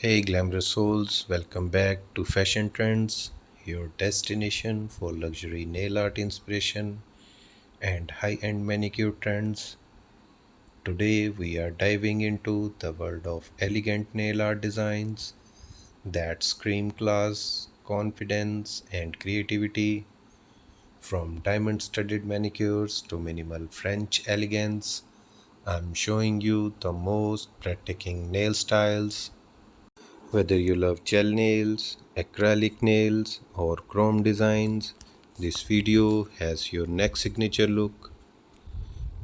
Hey glamorous souls, welcome back to Fashion Trends, your destination for luxury nail art inspiration and high-end manicure trends. Today we are diving into the world of elegant nail art designs that scream class, confidence and creativity, from diamond-studded manicures to minimal French elegance. I'm showing you the most breathtaking nail styles. Whether you love gel nails, acrylic nails, or chrome designs, this video has your next signature look.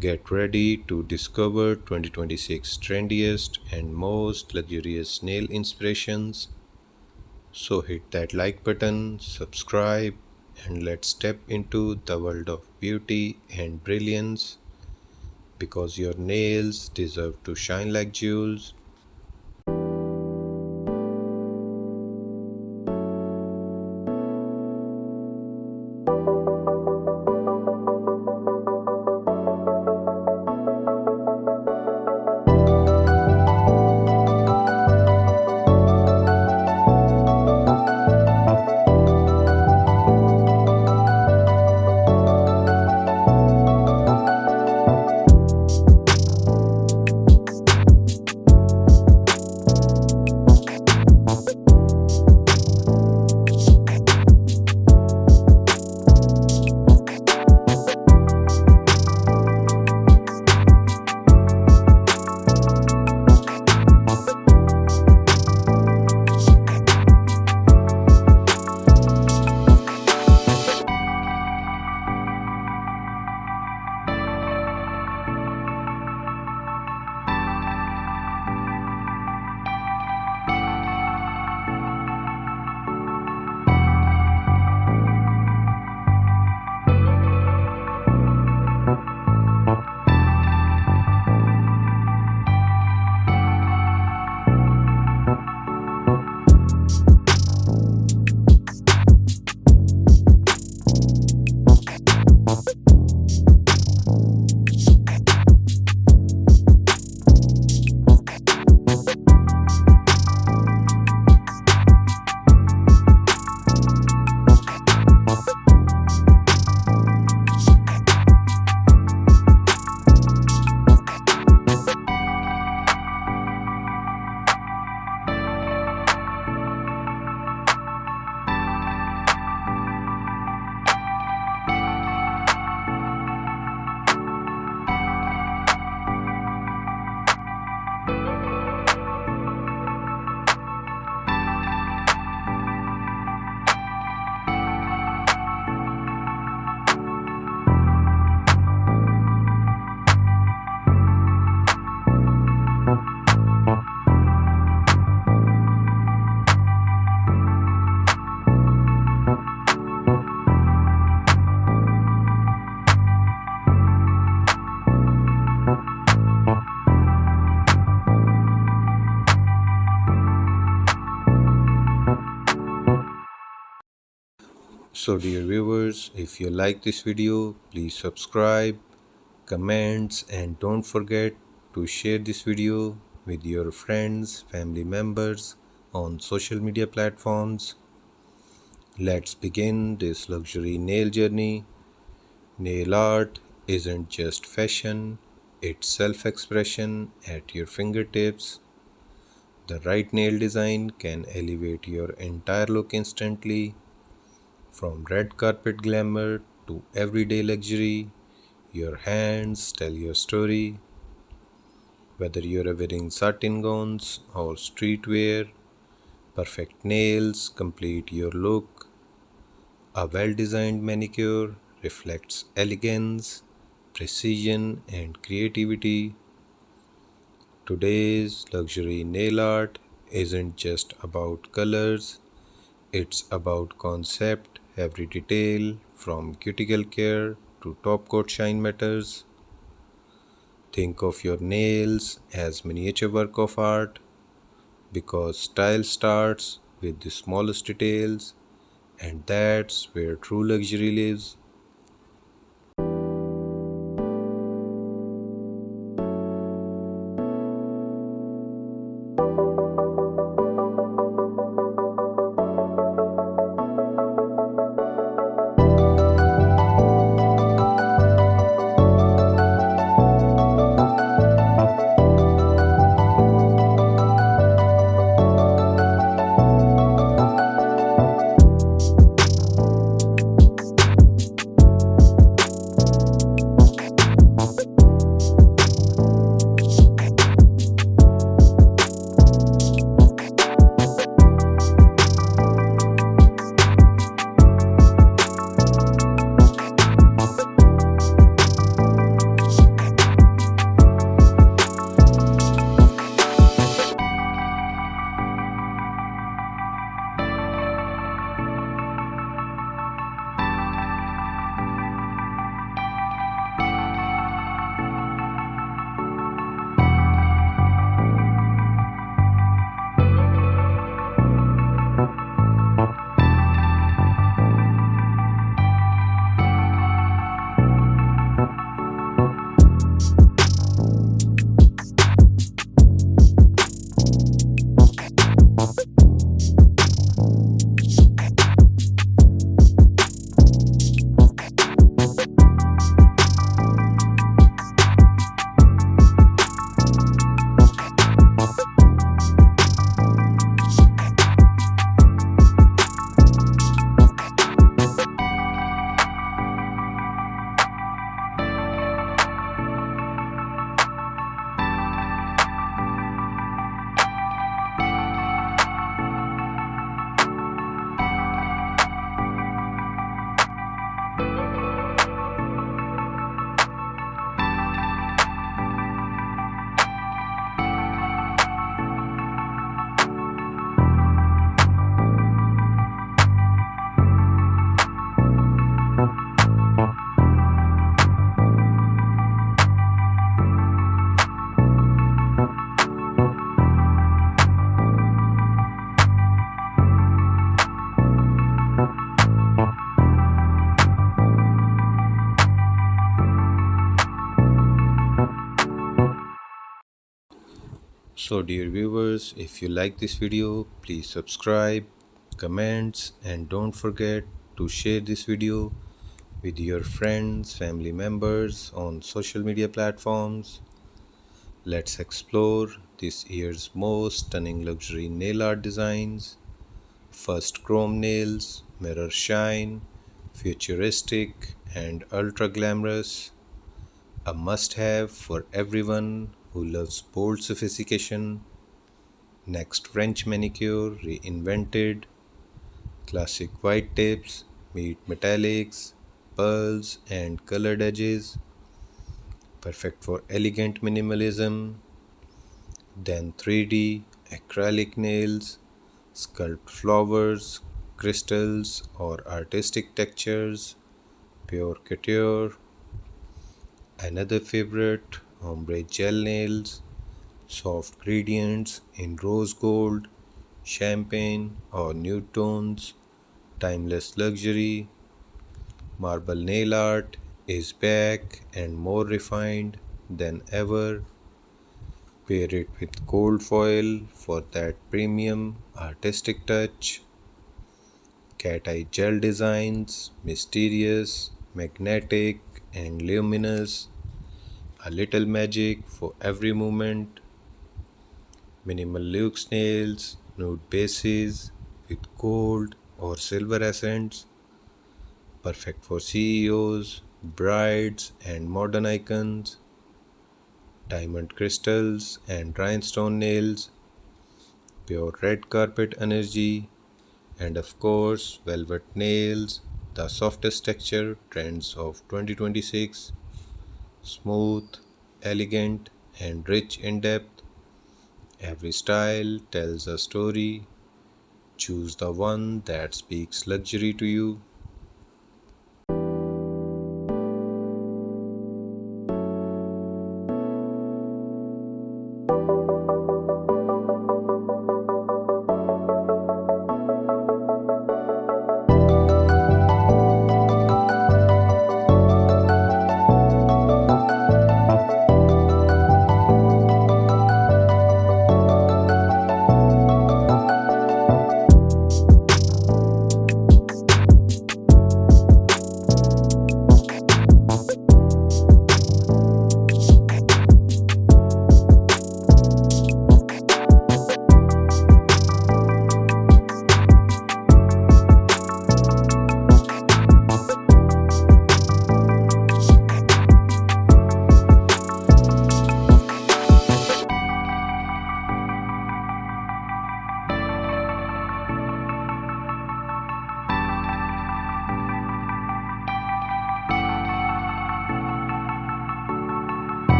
Get ready to discover 2026 trendiest and most luxurious nail inspirations. So hit that like button, subscribe, and let's step into the world of beauty and brilliance because your nails deserve to shine like jewels. So dear viewers, if you like this video, please subscribe, comments, and don't forget to share this video with your friends, family members on social media platforms. Let's begin this luxury nail journey. Nail art isn't just fashion, it's self-expression at your fingertips. The right nail design can elevate your entire look instantly. From red carpet glamour to everyday luxury, your hands tell your story. Whether you're wearing satin gowns or streetwear, perfect nails complete your look. A well-designed manicure reflects elegance, precision, and creativity. Today's luxury nail art isn't just about colors, it's about concept. Every detail, from cuticle care to top coat shine matters. Think of your nails as miniature work of art because style starts with the smallest details, and that's where true luxury lives. So dear viewers, if you like this video, please subscribe, comments, and don't forget to share this video with your friends, family members on social media platforms. Let's explore this year's most stunning luxury nail art designs. First, chrome nails, mirror shine, futuristic and ultra glamorous. A must have for everyone who loves bold sophistication. Next, French manicure reinvented. Classic white tips meet metallics, pearls, and colored edges. Perfect for elegant minimalism. Then 3D acrylic nails, sculpt flowers, crystals, or artistic textures. Pure couture. Another favorite, ombre gel nails, soft gradients in rose gold, champagne, or nude tones. Timeless luxury. Marble nail art is back and more refined than ever. Pair it with gold foil for that premium artistic touch. Cat eye gel designs, mysterious, magnetic, and luminous. A little magic for every moment. Minimal luxe nails, nude bases with gold or silver accents. Perfect for CEOs, brides, and modern icons. Diamond crystals and rhinestone nails. Pure red carpet energy. And of course, velvet nails, the softest texture trends of 2026. Smooth, elegant, and rich in depth. Every style tells a story. Choose the one that speaks luxury to you.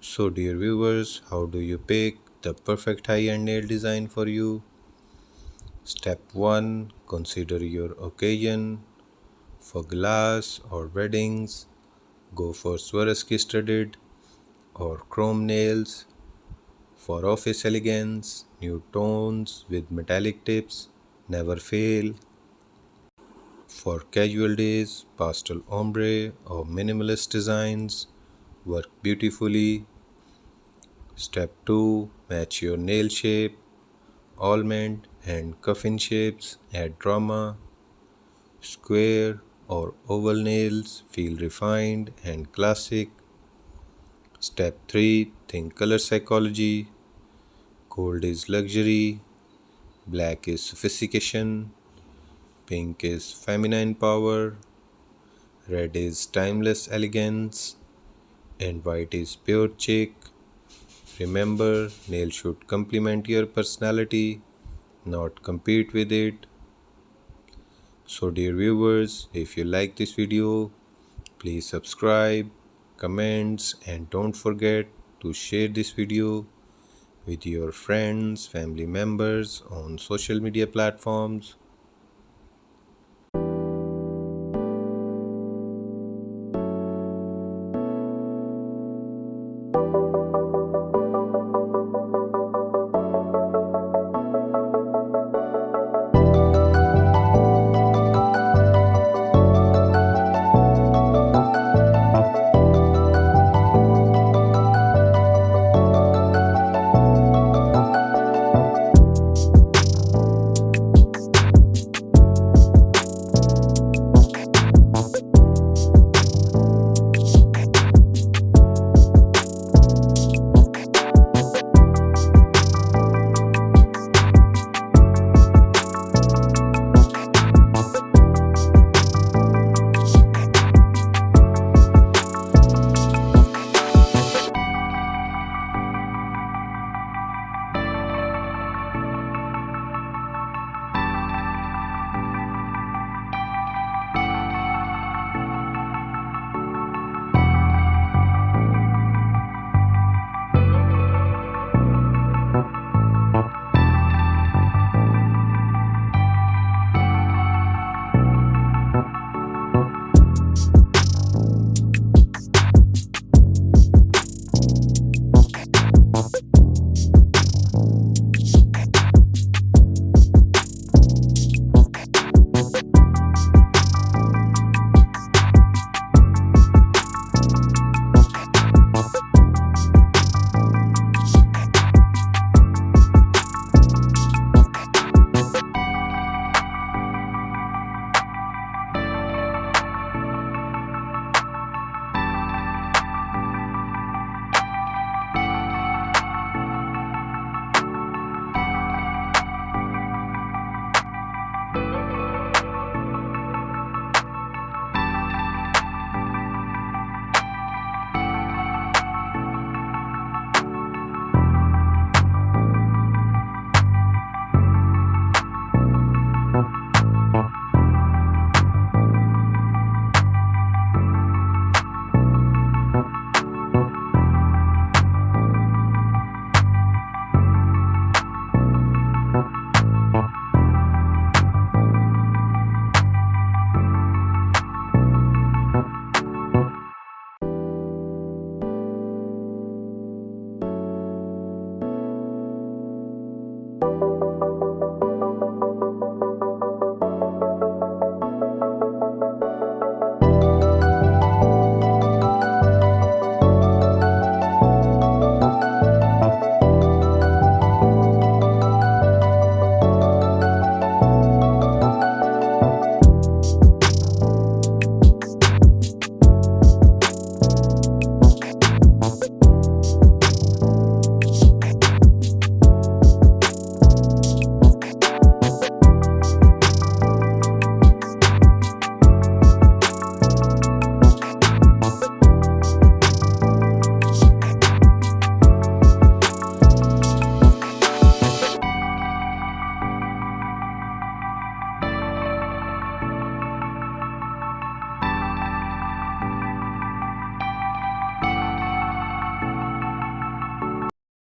So, dear viewers, how do you pick the perfect high end nail design for you? Step 1, consider your occasion. For glass or weddings, go for Swarovski studded or chrome nails. For office elegance, nude tones with metallic tips never fail. For casual days, pastel ombre or minimalist designs work beautifully. Step 2, match your nail shape. Almond and coffin shapes add drama. Square or oval nails feel refined and classic. Step 3, think color psychology. Gold is luxury, black is sophistication, pink is feminine power, red is timeless elegance, and white is pure chic. Remember, nails should complement your personality, not compete with it. So, dear viewers, if you like this video, please subscribe, comments, and don't forget to share this video with your friends, family members on social media platforms.